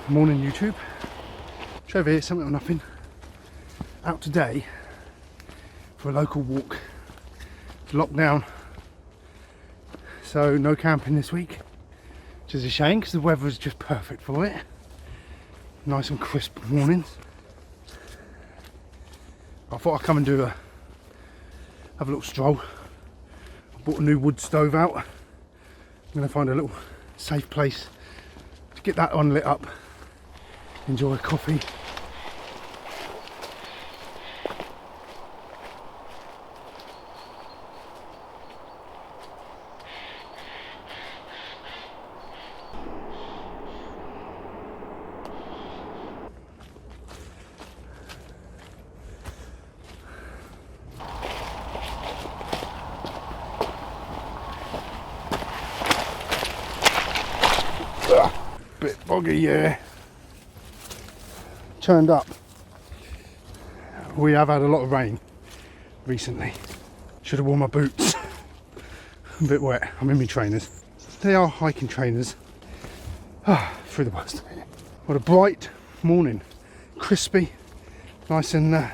Morning YouTube, Trev here, something or nothing, out today for a local walk. It's lockdown, so no camping this week, which is a shame because the weather is just perfect for it. Nice and crisp mornings. I thought I'd come and have a little stroll. I bought a new wood stove out. I'm going to find a little safe place to get that one lit up. Enjoy a coffee. Bit boggy, yeah. Turned up. We have had a lot of rain recently. Should have worn my boots. A bit wet. I'm in my trainers. They are hiking trainers. Through the worst of it. What a bright morning. Crispy. Nice and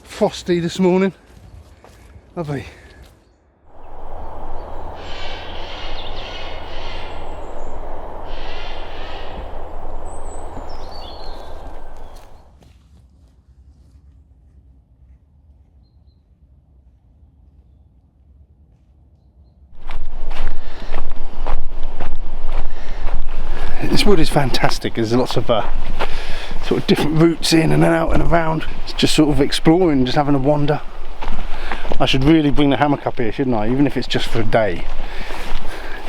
frosty this morning. Lovely. This wood is fantastic. There's lots of sort of different routes in and out and around. It's just sort of exploring, just having a wander. I should really bring the hammock up here, shouldn't I? Even if it's just for a day,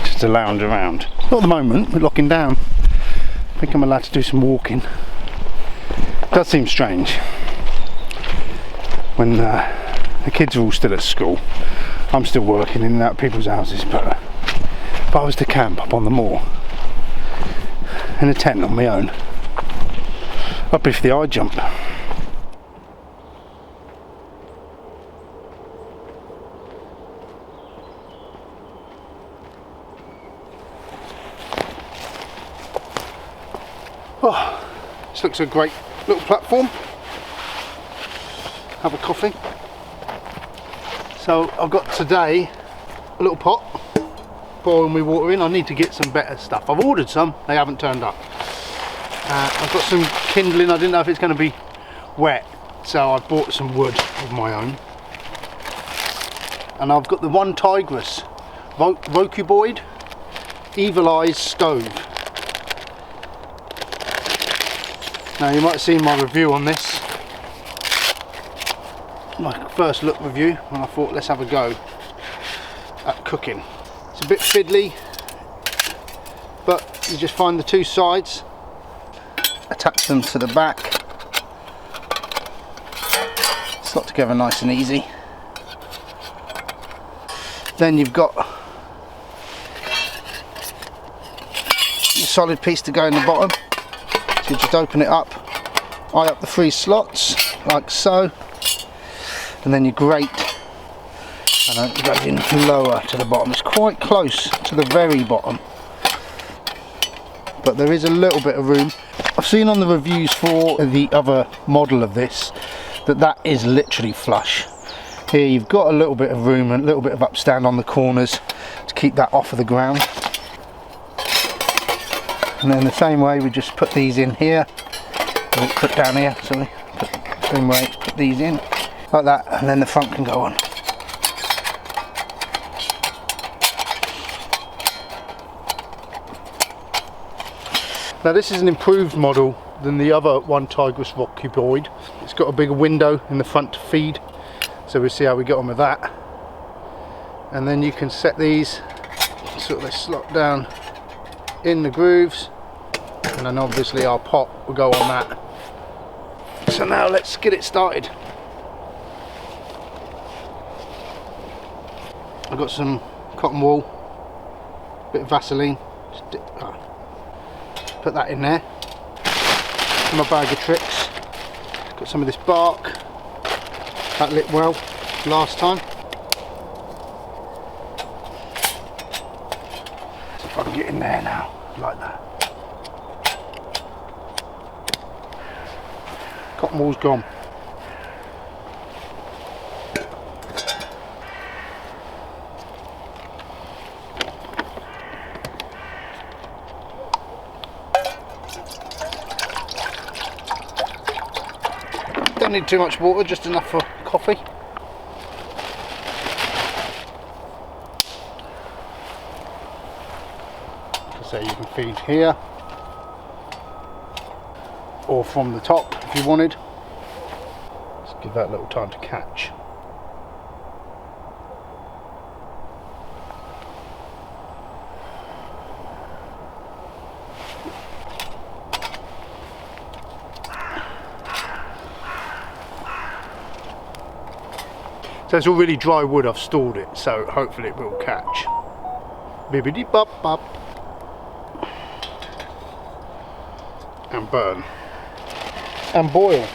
just to lounge around. Not at the moment, we're locking down. I think I'm allowed to do some walking. It does seem strange when the kids are all still at school. I'm still working in and out of people's houses, but if I was to camp up on the moor in a tent on my own, I'd be for the high jump. Oh, this looks a great little platform. Have a coffee. So I've got today a little pot, pouring my water in. I need to get some better stuff. I've ordered some, they haven't turned up. I've got some kindling. I didn't know if it's going to be wet, so I bought some wood of my own. And I've got the One Tigris Rocuboid Evil Eyes Stove. Now you might have seen my review on this, my first look review, and I thought let's have a go at cooking. It's a bit fiddly, but you just find the two sides, attach them to the back, slot together nice and easy. Then you've got a solid piece to go in the bottom, so you just open it up, eye up the three slots like so, and then you grate. And it goes in lower to the bottom. It's quite close to the very bottom, but there is a little bit of room. I've seen on the reviews for the other model of this that is literally flush. Here you've got a little bit of room and a little bit of upstand on the corners to keep that off of the ground. And then the same way we just put these in here, put down here, sorry, same way, put these in like that, and then the front can go on. Now this is an improved model than the other One Tigris Rocuboid. It's got a bigger window in the front to feed, so we'll see how we get on with that. And then you can set these so they slot down in the grooves, and then obviously our pot will go on that. So now let's get it started. I've got some cotton wool, bit of Vaseline, just put that in there. My bag of tricks. Got some of this bark, that lit well last time. See if I can get in there now, like that. Cotton wool's gone. Don't need too much water, just enough for coffee. So you can feed here, or from the top if you wanted. Just give that a little time to catch. So it's all really dry wood, I've stored it, so hopefully it will catch. Bibbidi bop bop. And burn. And boil.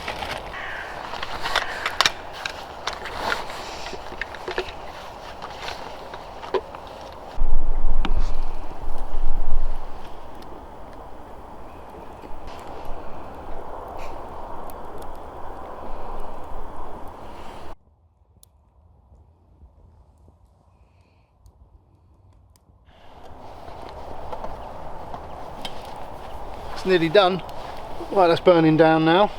It's nearly done. Right, that's burning down now.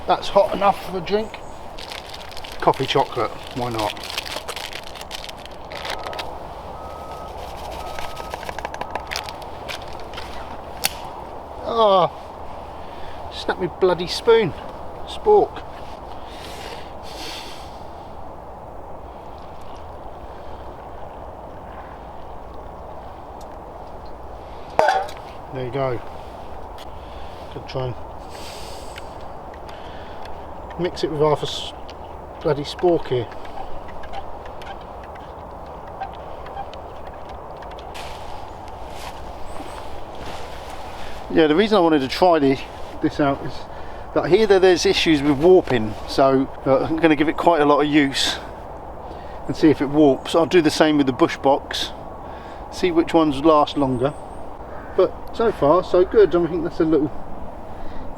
That's hot enough for a drink. Coffee chocolate, why not? Oh, snap me bloody spoon. Spork. There you go. Could try and mix it with half a bloody spork here. Yeah, the reason I wanted to try this out is that here there's issues with warping, so I'm going to give it quite a lot of use and see if it warps. I'll do the same with the bush box, see which ones last longer. But so far so good. I think that's a little,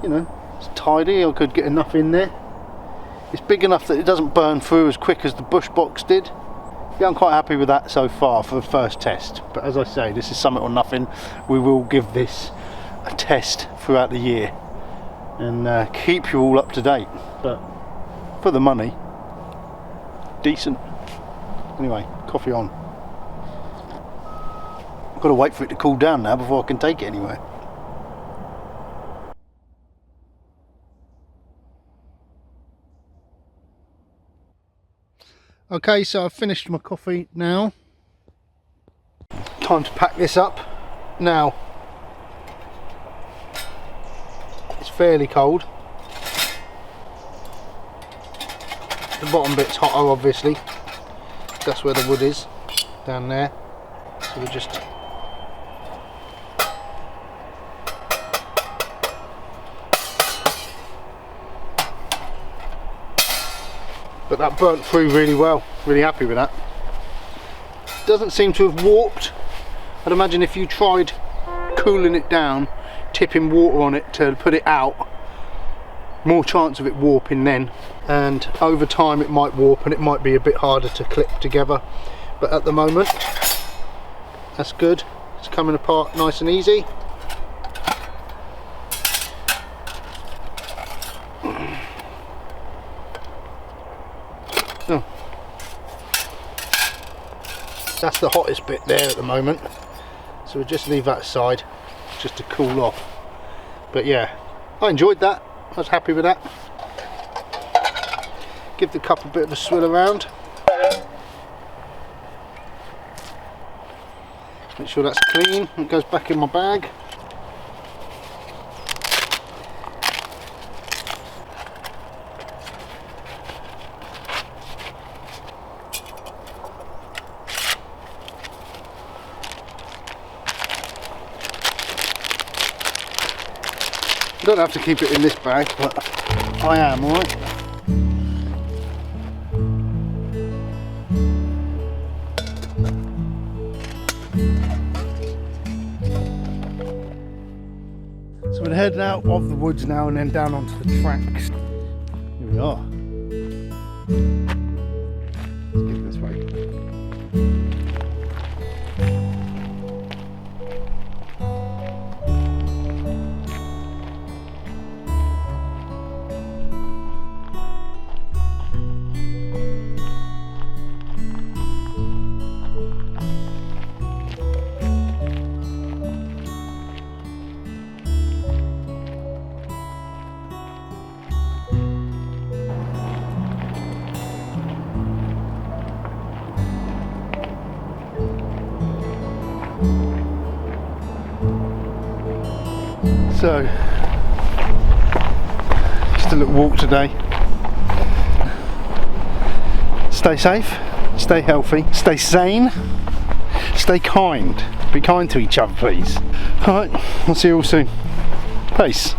you know, it's tidy. I could get enough in there. It's big enough that it doesn't burn through as quick as the bush box did. Yeah, I'm quite happy with that so far for the first test. But as I say, this is something or nothing. We will give this a test throughout the year and keep you all up to date. But for the money, decent. Anyway, coffee on. I've got to wait for it to cool down now before I can take it anywhere. Okay, so I've finished my coffee now. Time to pack this up. Now, it's fairly cold. The bottom bit's hotter, obviously. That's where the wood is, down there. So we just but that burnt through really well. Really happy with that. Doesn't seem to have warped. I'd imagine if you tried cooling it down, tipping water on it to put it out, more chance of it warping then, and over time it might warp and it might be a bit harder to clip together, but at the moment that's good. It's coming apart nice and easy. Oh. That's the hottest bit there at the moment, so we'll just leave that aside just to cool off. But yeah, I enjoyed that. I was happy with that. Give the cup a bit of a swill around. Make sure that's clean. It goes back in my bag. I don't have to keep it in this bag, but I am, alright? So we're heading out of the woods now and then down onto the tracks. Here we are. Let's get this way. So, just a little walk today. Stay safe, stay healthy, stay sane, stay kind. Be kind to each other, please. Alright, I'll see you all soon. Peace.